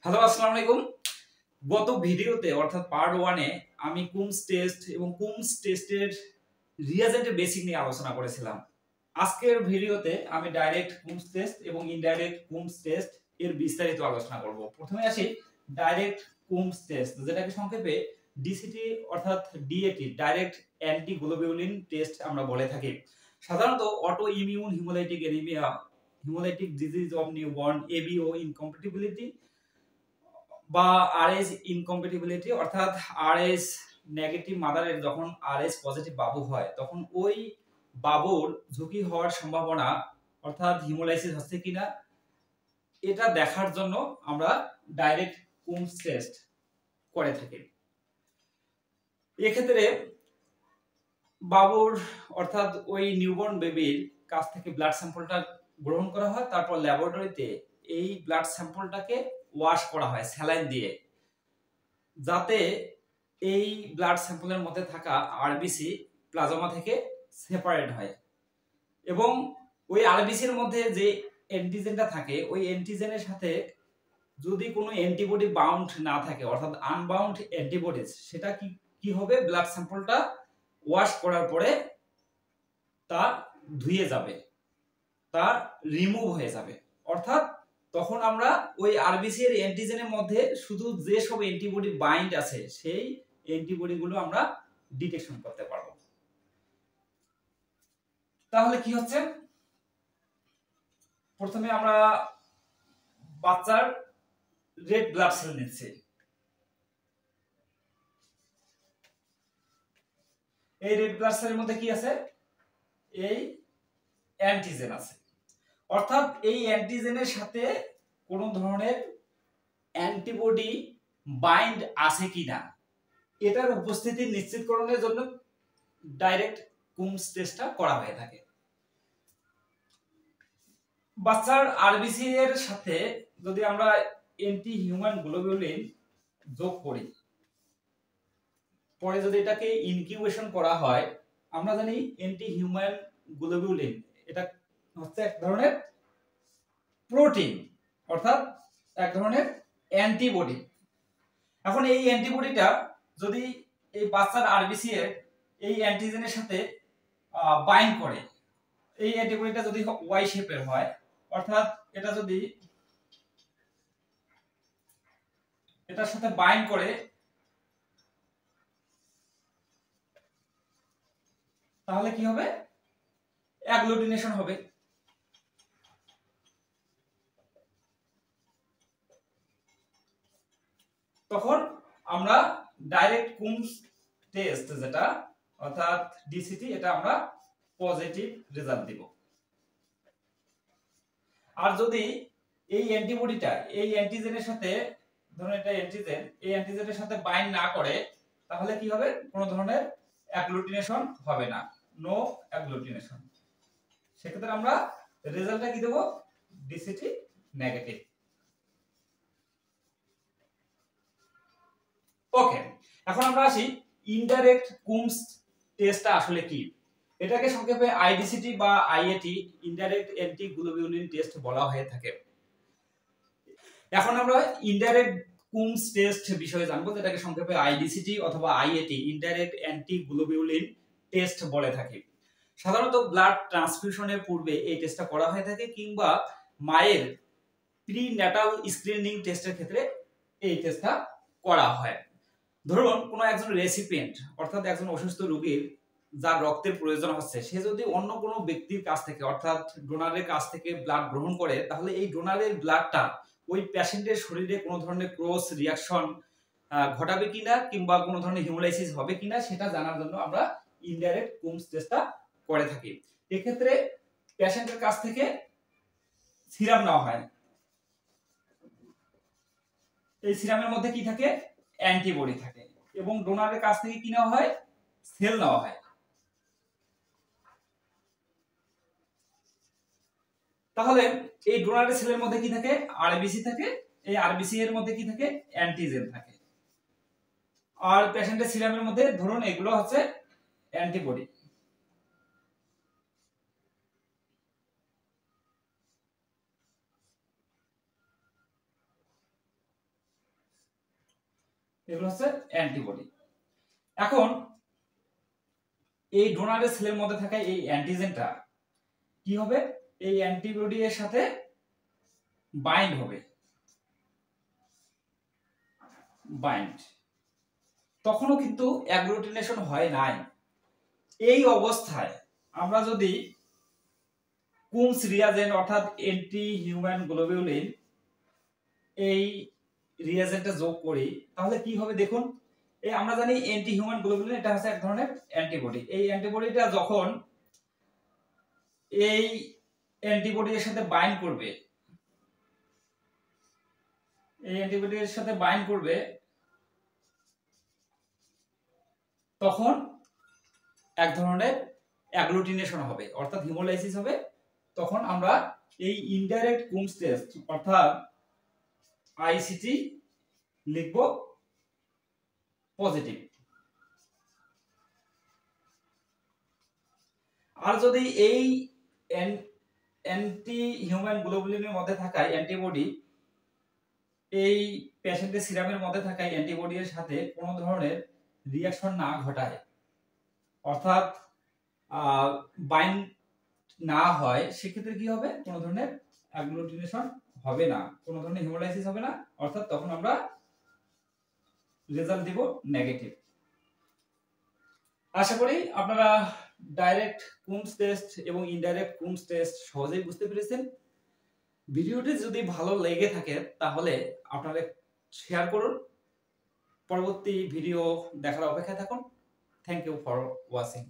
Hello, আসসালামু আলাইকুম। গত ভিডিওতে অর্থাৎ পার্ট 1 এ আমি কুমস টেস্ট এবং কুমস টেস্টের রিএজেন্টের বেসিক নিয়ে আলোচনা করেছিলাম। আজকের ভিডিওতে আমি ডাইরেক্ট কুমস টেস্ট এবং ইনডাইরেক্ট কুমস টেস্ট এর বিস্তারিত আলোচনা করব। প্রথমে আসি ডাইরেক্ট কুমস টেস্ট, যেটাকে সংক্ষেপে ডিসিটি অর্থাৎ DAT, direct anti globulin test আমরা বলে থাকি। সাধারণত autoimmune haemolytic anaemia, haemolytic disease of newborn, ABO incompatibility বা আরএস ইনকম্প্যাটিবিলিটি অর্থাৎ আরএস নেগেটিভ মাদারের যখন আরএস পজিটিভ বাবু হয় তখন ওই বাবুর ঝুঁকি হওয়ার সম্ভাবনা অর্থাৎ হিমোলাইসিস হচ্ছে কিনা এটা দেখার জন্য আমরা ডাইরেক্ট কুমস টেস্ট করে থাকি। এক্ষেত্রে বাবুর অর্থাৎ ওই নিউবর্ন বেবির কাছ থেকে ব্লাড স্যাম্পলটা গ্রহণ করা হয়, তারপর ল্যাবরেটরিতে এই ব্লাড স্যাম্পলটাকে ওয়াশ করা হয় স্যালাইন দিয়ে, যাতে এই ব্লাড স্যাম্পলের মধ্যে থাকা আরবিসি প্লাজমা থেকে সেপারেট হয় এবং ওই আরবিসির মধ্যে যে অ্যান্টিজেনটা থাকে ওই অ্যান্টিজেনের সাথে যদি কোনো অ্যান্টিবডি বাউন্ড না থাকে অর্থাৎ আনবাউন্ড অ্যান্টিবডিজ, সেটা কি হবে, ব্লাড স্যাম্পলটা ওয়াশ করার পরে তা ধুয়ে যাবে, তা রিমুভ হয়ে যাবে। অর্থাৎ তখন আমরা ওই আরবিসি এর অ্যান্টিজেনের মধ্যে শুধু যে সব অ্যান্টিবডি বাইন্ড আছে সেই অ্যান্টিবডি গুলো আমরা ডিটেকশন করতে পারবো। তাহলে কি হচ্ছে, প্রথমে আমরা বাচ্চার রেড ব্লাড সেল নিচ্ছি। এই রেড ব্লাড সেলের মধ্যে কি আছে, এই অ্যান্টিজেন আছে। অর্থাৎ এই অ্যান্টিজেনের সাথে কোন ধরনের অ্যান্টিবডি বাইন্ড আছে কিনা এটার উপস্থিতি নিশ্চিতকরণের জন্য ডাইরেক্ট কুমস টেস্টটা করা হয়ে থাকে। বাচ্চার আরবিসি এর সাথে যদি আমরা অ্যান্টি হিউম্যান গ্লোবিউলিন যোগ করি, পরে যদি এটাকে ইনকিউবেশন করা হয়, আমরা জানি অ্যান্টি হিউম্যান গ্লোবিউলিন এটা হচ্ছে এক ধরনের প্রোটিন অর্থাৎ এক ধরনের অ্যান্টিবডি। এখন এই অ্যান্টিবডিটা যদি এই বাচ্চার আরবিসি এর এই অ্যান্টিজেনের সাথে বাইন্ড করে, এই অ্যান্টিবডিটা যদি ওয়াই শেপের হয়, অর্থাৎ এটা যদি এটার সাথে বাইন্ড করে, তাহলে কি হবে, অ্যাগ্লুটিনেশন হবে। তখন আমরা ডাইরেক্ট কুমস টেস্ট যেটা অর্থাৎ ডিসিটি, এটা আমরা পজিটিভ রেজাল্ট দিব। আর যদি এই অ্যান্টিবডিটা এই অ্যান্টিজেনের সাথে, ধরুন এটা অ্যান্টিজেন, এই অ্যান্টিজেনের সাথে বাইন্ড না করে, তাহলে কি হবে, কোনো ধরনের অ্যাগ্লুটিনেশন হবে না, নো অ্যাগ্লুটিনেশন। সেক্ষেত্রে আমরা রেজাল্টটা কি দেব, ডিসিটি নেগেটিভ। ওকে, এখন আমরা আসি ইনডাইরেক্ট কুমস টেস্টটা আসলে কি। এটাকে সংক্ষেপে আইডিসিটি বা আইএটি, ইনডাইরেক্ট অ্যান্টি গ্লোবিউলিন টেস্ট বলা হয়ে থাকে। এখন আমরা ইনডাইরেক্ট কুমস টেস্ট বিষয়ে জানবো, যেটাকে সংক্ষেপে আইডিসিটি অথবা আইএটি, ইনডাইরেক্ট অ্যান্টি গ্লোবিউলিন টেস্ট বলে থাকি। সাধারণত ব্লাড ট্রান্সফিউশনের পূর্বে এই টেস্টটা করা হয়ে থাকে, কিংবা মায়ের প্রিন্যাটাল স্ক্রিনিং টেস্টের ক্ষেত্রে এই টেস্টটা করা হয়। ধরুন কোনো একজন রেসিপিয়েন্ট অর্থাৎ একজন অসুস্থ রোগীর যার রক্তের প্রয়োজন হচ্ছে, সে যদি অন্য কোনো ব্যক্তির কাছ থেকে অর্থাৎ ডোনারের কাছ থেকে ব্লাড গ্রহণ করে, তাহলে এই ডোনারের ব্লাডটা ওই পেশেন্টের শরীরে কোনো ধরনের ক্রস রিয়াকশন ঘটাবে কিনা কিংবা কোনো ধরনের হিমোলাইসিস হবে কিনা সেটা জানার জন্য আমরা ইনডাইরেক্ট কুমস টেস্টটা করে থাকি। এক্ষেত্রে পেশেন্টের কাছ থেকে সিরাম নেওয়া হয়, এই সিরামের মধ্যে কি থাকে, অ্যান্টিবডি থাকে, এবং ডোনারের কাছ থেকে কি নেওয়া হয়, সেল নেওয়া হয়। তাহলে এই ডোনারের সেলের মধ্যে কি থাকে, আরবিসি থাকে, এই আরবিসি এর মধ্যে কি থাকে, অ্যান্টিজেন থাকে, আর পেশেন্টের সিরামের মধ্যে ধরুন এগুলো হচ্ছে অ্যান্টিবডি। এগুলো হচ্ছে অ্যান্টিবডি। এখন এই ডোনারের সেলের মধ্যে থাকা এই অ্যান্টিজেনটা কি হবে, এই অ্যান্টিবডি এর সাথে বাইন্ড হবে, বাইন্ড, তখনও কিন্তু অ্যাগ্লুটিনেশন হয় নাই। এই অবস্থায় আমরা যদি কুমস রিয়াজেন্ট অর্থাৎ অ্যান্টি হিউম্যান গ্লোবিউলিন এই রিয়াজেন্টটা যোগ করি, তাহলে কি হবে দেখুন। এই আমরা জানি অ্যান্টি হিউম্যান গ্লোবিউলিন এটা হচ্ছে এক ধরনের অ্যান্টিবডি। এই অ্যান্টিবডিটা যখন এই অ্যান্টিবডি এর সাথে বাইন্ড করবে, এই অ্যান্টিবডি এর সাথে বাইন্ড করবে, তখন এক ধরনের অ্যাগ্লুটিনেশন হবে অর্থাৎ হিমোলাইসিস হবে। তখন আমরা এই ইনডাইরেক্ট কুমস টেস্ট অর্থাৎ আইসিটি লিখব পজিটিভ। আর যদি এই অ্যান্টি হিউম্যান গ্লোবুলিনের মধ্যে থাকা অ্যান্টিবডি এই পেশেন্টের সিরামের মধ্যে থাকা অ্যান্টিবডি এর সাথে কোনো ধরনের রিঅ্যাকশন না ঘটায়, অর্থাৎ বাইন্ড না হয়, সেক্ষেত্রে কি হবে, কোনো ধরনের অ্যাগ্লুটিনেশন হবে না, কোনো ধরনের হিমোলাইসিস হবে না, অর্থাৎ তখন আমরা রেজাল্ট দিব নেগেটিভ। আশা করি আপনারা ডাইরেক্ট কুমস টেস্ট এবং ইনডাইরেক্ট কুমস টেস্ট সহজেই বুঝতে পেরেছেন। ভিডিওটি যদি ভালো লেগে থাকে তাহলে আপনারা শেয়ার করুন, পরবর্তী ভিডিও দেখার অপেক্ষায় থাকুন। Thank you for watching.